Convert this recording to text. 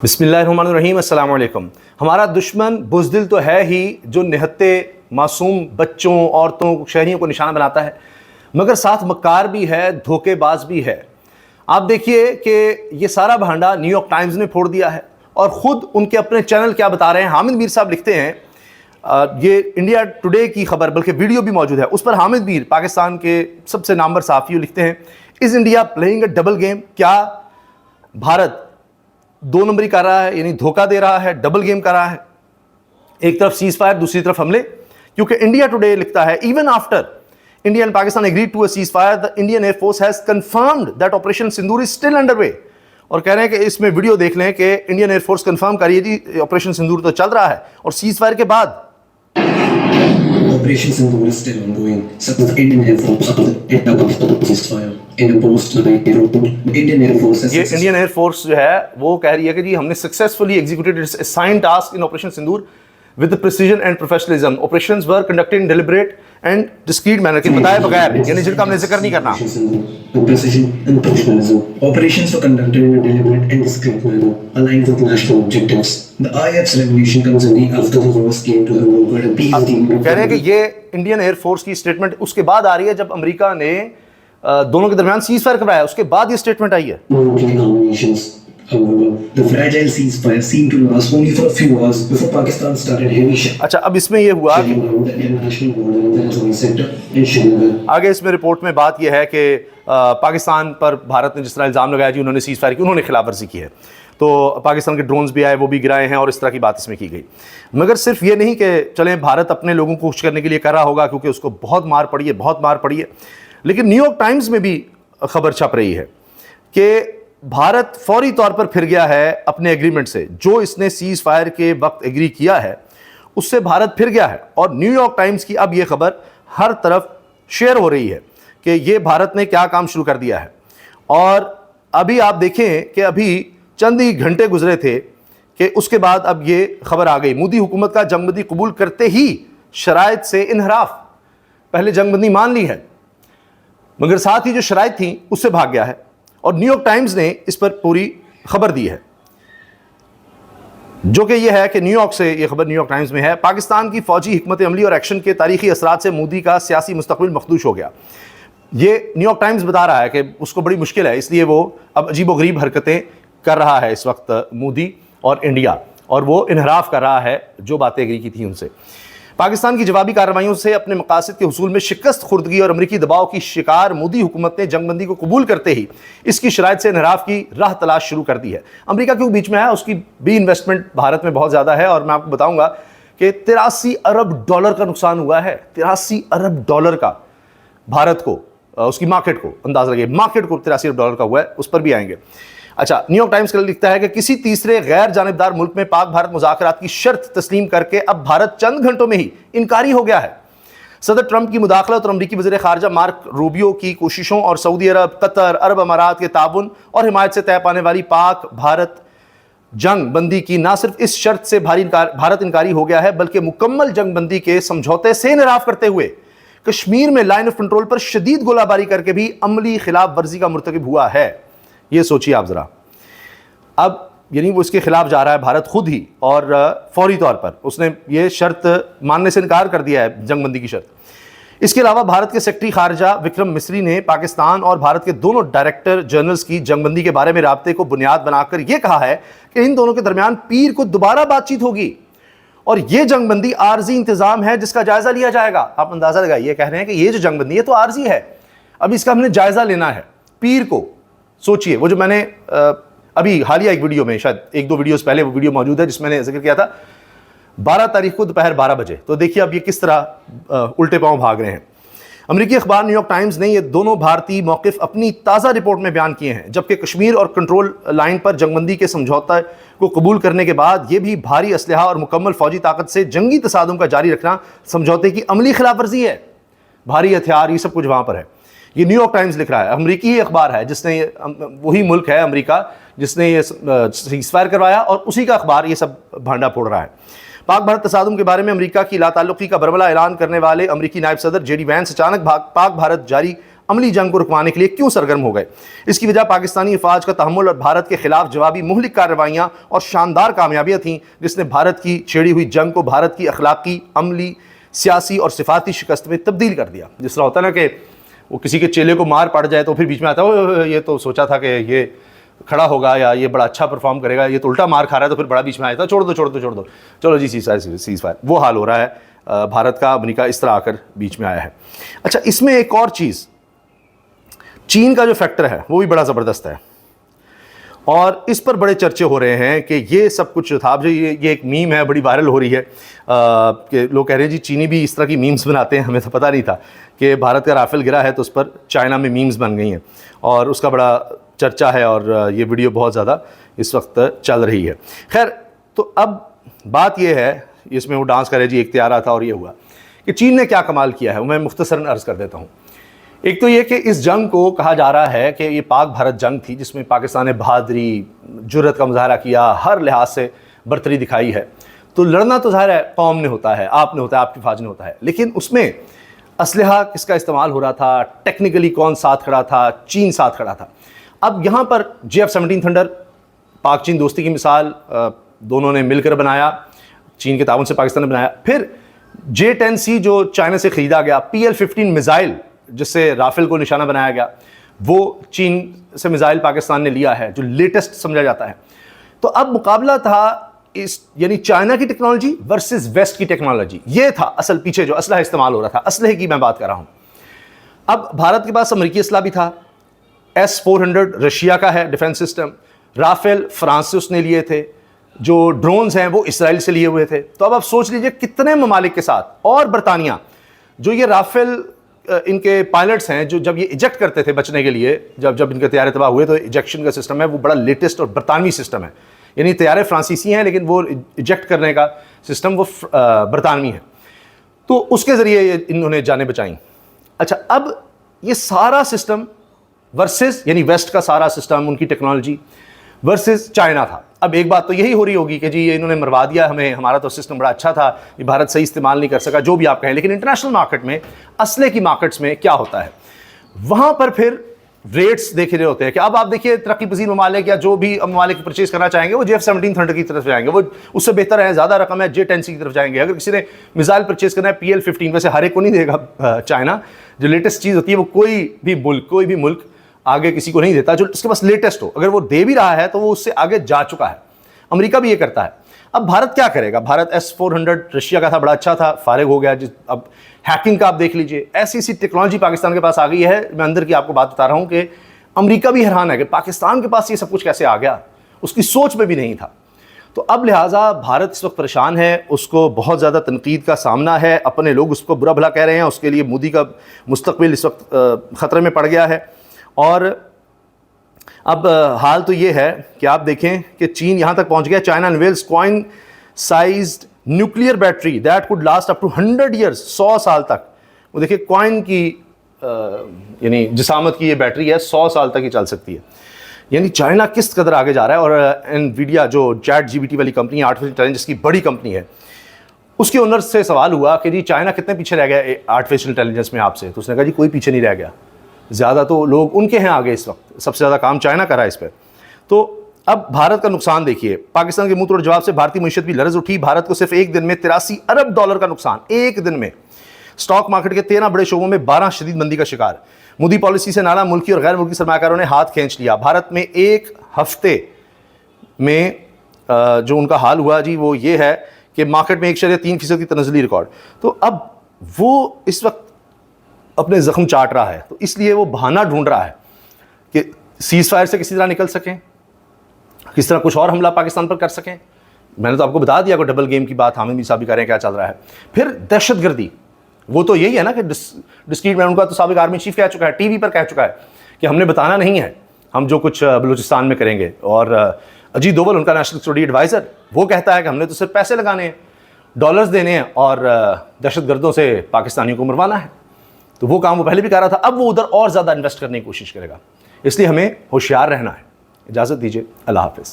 बिस्मिल्लाहिर्रहमानिर्रहीम, अस्सलाम वालेकुम। हमारा दुश्मन बुज़दिल तो है ही, जो निहत्ते मासूम बच्चों, औरतों, शहरियों को निशाना बनाता है, मगर साथ मक्कार भी है, धोखेबाज भी है। आप देखिए कि ये सारा भांडा न्यूयॉर्क टाइम्स ने फोड़ दिया है और ख़ुद उनके अपने चैनल क्या बता रहे हैं। हामिद मीर साहब लिखते हैं, ये इंडिया टुडे की खबर, बल्कि वीडियो भी मौजूद है उस पर। हामिद मीर पाकिस्तान के सबसे नामवर सहाफ़ी लिखते हैं, is India playing a double game? क्या भारत दो नंबरी कर रहा है, यानी धोखा दे रहा है, डबल गेम कर रहा है? एक तरफ सीज फायर, दूसरी तरफ हमले। क्योंकि इंडिया टुडे लिखता है, even after India and Pakistan agreed to a cease fire, the Indian air force has confirmed that operation Sindoor is still underway. और कह रहे हैं कि इसमें वीडियो देख लें कि इंडियन एयरफोर्स कंफर्म करिए जी, ऑपरेशन सिंदूर तो चल रहा है। और सीज फायर के बाद Operation Sindoor is still ongoing. Some of the Indian Air Force ended up with the ceasefire. In a post tonight, they wrote, Indian Air Force has ये Indian air force जो है वो कह रही है कि जी हमने successfully executed it's assigned task in operation Sindoor with precision and professionalism. Operations were conducted in deliberate and discrete manner, कि बताए बगैर, यानी जिनका हमने जिक्र नहीं करना। precision and professionalism. Operations were conducted in a deliberate and discreet manner, aligned with national objectives. The IF's revelation comes only after the wars came to the world and peace deal. कह रहे हैं कि ये Indian air force की statement उसके बाद आ रही है जब अमेरिका ने दोनों के दरमियान सीज फायर करवाया, उसके बाद ये स्टेटमेंट आई है। However, the fragile ceasefire seemed to last only for a few hours before Pakistan started heavy shelling. अच्छा, अब इसमें ये हुआ कि around the international border in the Rajouri sector in Srinagar. आगे इसमें रिपोर्ट में बात यह है कि पाकिस्तान पर भारत ने जिस तरह इल्ज़ाम लगाया जी उन्होंने सीज फायर की, उन्होंने खिलाफ वर्जी की है, तो पाकिस्तान के ड्रोन्स भी आए, वो भी गिराए हैं और इस तरह की बात इसमें की गई। मगर सिर्फ ये नहीं कि चलें भारत अपने लोगों को खुश करने के लिए कर रहा होगा, क्योंकि उसको बहुत मार पड़ी है, बहुत मार पड़ी है। लेकिन न्यूयॉर्क टाइम्स में भी खबर छप रही है कि भारत फौरी तौर पर फिर गया है अपने एग्रीमेंट से। जो इसने सीज फायर के वक्त एग्री किया है उससे भारत फिर गया है। और न्यूयॉर्क टाइम्स की अब यह खबर हर तरफ शेयर हो रही है कि ये भारत ने क्या काम शुरू कर दिया है। और अभी आप देखें कि अभी चंद ही घंटे गुजरे थे कि उसके बाद अब ये खबर आ गई, मोदी हुकूमत का जंगबंदी कबूल करते ही शराइत से इनहराफ। पहले जंगबंदी मान ली है, मगर साथ ही जो शराइत थी उससे भाग गया है। और न्यूयॉर्क टाइम्स ने इस पर पूरी खबर दी है, जो कि यह है कि न्यूयॉर्क से यह खबर न्यूयॉर्क टाइम्स में है, पाकिस्तान की फौजी हिकमत अमली और एक्शन के तारीखी असरात से मोदी का सियासी मुस्तकबिल मखदूश हो गया। ये न्यूयॉर्क टाइम्स बता रहा है कि उसको बड़ी मुश्किल है, इसलिए वो अब अजीबोगरीब हरकतें कर रहा है इस वक्त मोदी और इंडिया, और वो इनहराफ कर रहा है जो बातें एग्री की थी उनसे। पाकिस्तान की जवाबी कार्रवाइयों से अपने मकासद के हुसूल में शिकस्त खुर्दगी और अमरीकी दबाव की शिकार मोदी हुकूमत ने जंगबंदी को कबूल करते ही इसकी शराइत से इनहराफ की राह तलाश शुरू कर दी है। अमरीका क्यों बीच में है? उसकी भी इन्वेस्टमेंट भारत में बहुत ज़्यादा है, और मैं आपको बताऊंगा कि 83 अरब डॉलर का नुकसान हुआ है। 83 अरब डॉलर का भारत को, उसकी मार्केट को अंदाज़ा लगे, मार्केट को 83 अरब डॉलर का हुआ है, उस पर भी आएंगे। अच्छा, न्यूयॉर्क टाइम्स कल लिखता है कि किसी तीसरे गैर जानिबदार मुल्क में पाक भारत मुज़ाकरात की शर्त तस्लीम करके अब भारत चंद घंटों में ही इनकारी हो गया है। सदर ट्रंप की मुदाखलत और अमरीकी वज़ीर ख़ारजा मार्क रूबियो की कोशिशों और सऊदी अरब, कतर, अरब अमारात के ताउन और हिमायत से तय पाने वाली पाक भारत जंग बंदी की न सिर्फ इस शर्त से भारत इनकारी हो गया है, बल्कि मुकम्मल जंग बंदी के समझौते से इनराफ करते हुए कश्मीर में लाइन ऑफ कंट्रोल पर शदीद गोलाबारी करके भी अमली खिलाफ वर्जी का मुर्तकिब हुआ है। ये सोचिए आप ज़रा। अब यानी वो इसके खिलाफ जा रहा है भारत खुद ही, और फौरी तौर पर उसने ये शर्त मानने से इनकार कर दिया है, जंगबंदी की शर्त। इसके अलावा भारत के सेक्रेटरी खारजा विक्रम मिस्री ने पाकिस्तान और भारत के दोनों डायरेक्टर जनरल्स की जंगबंदी के बारे में राब्ते को बुनियाद बनाकर यह कहा है कि इन दोनों के दरमियान पीर को दोबारा बातचीत होगी और यह जंगबंदी आर्जी इंतजाम है जिसका जायजा लिया जाएगा। आप अंदाजा लगाइए, कह रहे हैं कि ये जो जंगबंदी है तो आर्जी है, अब इसका हमने जायजा लेना है पीर को। सोचिए, वो जो मैंने अभी हालिया एक वीडियो में, शायद एक दो वीडियोस पहले वो वीडियो मौजूद है जिसमें मैंने जिक्र किया था 12 तारीख को दोपहर 12 बजे, तो देखिए अब ये किस तरह उल्टे पांव भाग रहे हैं। अमेरिकी अखबार न्यूयॉर्क टाइम्स ने ये दोनों भारतीय मौक़िफ़ अपनी ताज़ा रिपोर्ट में बयान किए हैं, जबकि कश्मीर और कंट्रोल लाइन पर जंगबंदी के समझौता को कबूल करने के बाद ये भी भारी असलहा और मुकम्मल फौजी ताकत से जंगी तसादुम का जारी रखना समझौते की अमली खिलाफ वर्जी है। भारी हथियार, ये सब कुछ वहाँ पर है। ये न्यूयॉर्क टाइम्स लिख रहा है, अमरीकी ही अखबार है जिसने, वही मुल्क है अमेरिका जिसने ये सीज़फायर करवाया, और उसी का अखबार ये सब भांडा फोड़ रहा है। पाक भारत तसादुम के बारे में अमेरिका की लाताल्लुकी का बरमला ऐलान करने वाले अमेरिकी नायब सदर जेडी वैंस अचानक पाक भारत जारी अमली जंग को रुकवाने के लिए क्यों सरगर्म हो गए? इसकी वजह पाकिस्तानी अफवाज का तहम्मुल और भारत के खिलाफ जवाबी मुहलिक कार्रवाइयाँ और शानदार कामयाबियाँ थीं, जिसने भारत की छेड़ी हुई जंग को भारत की अखलाकी, अमली, सियासी और सिफाती शिकस्त में तब्दील कर दिया। जिस तरह होता है ना कि वो किसी के चेले को मार पड़ जाए तो फिर बीच में आता है, ये तो सोचा था कि ये खड़ा होगा या ये बड़ा अच्छा परफॉर्म करेगा, ये तो उल्टा मार खा रहा है, तो फिर बड़ा बीच में आया था, छोड़ दो, चलो जी सीज फायर। वो हाल हो रहा है भारत का, अमेरिका इस तरह आकर बीच में आया है। अच्छा, इसमें एक और चीज़, चीन का जो फैक्टर है वो भी बड़ा ज़बरदस्त है और इस पर बड़े चर्चे हो रहे हैं कि ये सब कुछ था। जो ये एक मीम है, बड़ी वायरल हो रही है कि लोग कह रहे हैं जी चीनी भी इस तरह की मीम्स बनाते हैं, हमें तो पता नहीं था कि भारत का राफेल गिरा है तो उस पर चाइना में मीम्स बन गई हैं और उसका बड़ा चर्चा है और ये वीडियो बहुत ज़्यादा इस वक्त चल रही है। खैर, तो अब बात ये है, इसमें वो डांस करे जी, एक तैयारा था और ये हुआ कि चीन ने क्या कमाल किया है, वो मैं मुख्तसरन अर्ज़ कर देता हूँ। एक तो ये कि इस जंग को कहा जा रहा है कि ये पाक भारत जंग थी जिसमें पाकिस्तान ने बहादुरी, जुर्रत का मुजाहरा किया, हर लिहाज से बरतरी दिखाई है। तो लड़ना तो ज़ाहिर है कौम ने होता है, आपने होता है, आपकी फ़ौज ने होता है, लेकिन उसमें असलहा किसका इस्तेमाल हो रहा था, टेक्निकली कौन साथ खड़ा था? चीन साथ खड़ा था। अब यहाँ पर JF-17 थंडर, पाक चीन दोस्ती की मिसाल, दोनों ने मिलकर बनाया, चीन के ताउन से पाकिस्तान ने बनाया। फिर J-10C जो चाइना से ख़रीदा गया, PL-15 मिज़ाइल जिससे राफेल को निशाना बनाया गया, वो चीन से मिज़ाइल पाकिस्तान ने लिया है, जो लेटेस्ट समझा जाता है। तो अब मुकाबला था इस, यानी चाइना की टेक्नोलॉजी वर्सेस वेस्ट की टेक्नोलॉजी, ये था असल पीछे जो असलहा इस्तेमाल हो रहा था। असलहे की मैं बात कर रहा हूँ। अब भारत के पास अमेरिकी असला भी था, S-400 रशिया का है डिफेंस सिस्टम, राफेल फ्रांस से उसने लिए थे, जो ड्रोन्स हैं वो इसराइल से लिए हुए थे। तो अब आप सोच लीजिए कितने ममालिक के साथ, और बरतानिया जो ये राफेल इनके पायलट्स हैं, जो जब ये इजेक्ट करते थे बचने के लिए, जब इनके तैयारे तबाह हुए, तो इजेक्शन का सिस्टम है वो बड़ा लेटेस्ट और बरतानवी सिस्टम है। यानी तैयारे फ्रांसीसी हैं लेकिन वो इजेक्ट करने का सिस्टम वो बरतानवी है। तो उसके ज़रिए इन्होंने जानें बचाई। अच्छा, अब ये सारा सिस्टम वर्सेस, यानी वेस्ट का सारा सिस्टम, उनकी टेक्नोलॉजी वर्सेस चाइना था। अब एक बात तो यही हो रही होगी कि जी ये इन्होंने मरवा दिया हमें, हमारा तो सिस्टम बड़ा अच्छा था, ये भारत सही इस्तेमाल नहीं कर सका, जो भी आप कहें। लेकिन इंटरनेशनल मार्केट में, असले की मार्केट्स में क्या होता है, वहाँ पर फिर रेट्स देखे रहे होते हैं कि अब आप देखिए तरक्की पजीर ममालिक या जो भी ममालिक परचेज करना चाहेंगे वो JF-17 थंडर की तरफ जाएंगे, वो उससे बेहतर है, ज़्यादा रकम है, J-10C की तरफ जाएंगे। अगर किसी ने मिसाइल परचेज करना है PL-15, वैसे हर एक को नहीं देगा चाइना, जो लेटेस्ट चीज़ होती है वो कोई भी मुल्क आगे किसी को नहीं देता जो उसके पास लेटेस्ट हो। अगर वो दे भी रहा है तो वो उससे आगे जा चुका है। अमेरिका भी ये करता है। अब भारत क्या करेगा? भारत S-400 रशिया का था, बड़ा अच्छा था, फारिग हो गया। अब हैकिंग का आप देख लीजिए, ऐसी टेक्नोलॉजी पाकिस्तान के पास आ गई है। मैं अंदर की आपको बात बता रहा हूँ कि अमेरिका भी हैरान है कि पाकिस्तान के पास ये सब कुछ कैसे आ गया, उसकी सोच में भी नहीं था। तो अब लिहाजा भारत इस वक्त परेशान है, उसको बहुत ज़्यादा तनकीद का सामना है, अपने लोग उसको बुरा भला कह रहे हैं, उसके लिए मोदी का मुस्तकबिल इस वक्त ख़तरे में पड़ गया है। और अब हाल तो ये है कि आप देखें कि चीन यहाँ तक पहुँच गया, China unveils coin sized nuclear battery that could last up to 100 years, 100 साल तक। वो देखिए कॉइन की यानी जिसामत की ये बैटरी है, 100 साल तक ही चल सकती है। यानी चाइना किस कदर आगे जा रहा है। और एनवीडिया जो ChatGPT वाली कंपनी, आर्टिफिशियल इंटेलिजेंस की बड़ी कंपनी है, उसके ओनर से सवाल हुआ कि जी चाइना कितने पीछे रह गया आर्टिफिशियल इंटेलिजेंस में आपसे? तो उसने कहा जी कोई पीछे नहीं रह गया, ज़्यादा तो लोग उनके हैं आगे, इस वक्त सबसे ज़्यादा काम चाइना कर रहा है इस पर। तो अब भारत का नुकसान देखिए, पाकिस्तान के मुंह तोड़ जवाब से भारतीय मीशत भी लरज़ उठी। भारत को सिर्फ एक दिन में $83 अरब का नुकसान, एक दिन में। स्टॉक मार्केट के 13 बड़े शोबों में 12 शदीद मंदी का शिकार। मोदी पॉलिसी से नाला मुल्की और गैर मुल्की सरमाकारों ने हाथ खींच लिया। भारत में एक हफ्ते में जो उनका हाल हुआ जी वो ये है कि मार्केट में 1.3% की तनज़्ज़ुली रिकॉर्ड। तो अब वो इस वक्त अपने ज़ख्म चाट रहा है, तो इसलिए वो बहाना ढूंढ रहा है कि सीज़ फायर से किसी तरह निकल सकें, किस तरह कुछ और हमला पाकिस्तान पर कर सकें। मैंने तो आपको बता दिया कि डबल गेम की बात हामिद मीर साहब भी कर रहे हैं, क्या चल रहा है। फिर दहशतगर्दी, वो तो यही है ना कि डिस्क्रीट में उनका तो साबिक आर्मी चीफ कह चुका है, टीवी पर कह चुका है कि हमने बताना नहीं है हम जो कुछ बलूचिस्तान में करेंगे। और अजीत दोवल उनका नेशनल सिक्योरिटी एडवाइज़र, वो कहता है कि हमने तो सिर्फ पैसे लगाने हैं, डॉलर्स देने हैं और दहशतगर्दों से पाकिस्तानियों को मरवाना है। तो वो काम वो पहले भी कर रहा था, अब वो उधर और ज़्यादा इन्वेस्ट करने की कोशिश करेगा। इसलिए हमें होशियार रहना है। इजाज़त दीजिए, अल्लाह हाफ़िज़।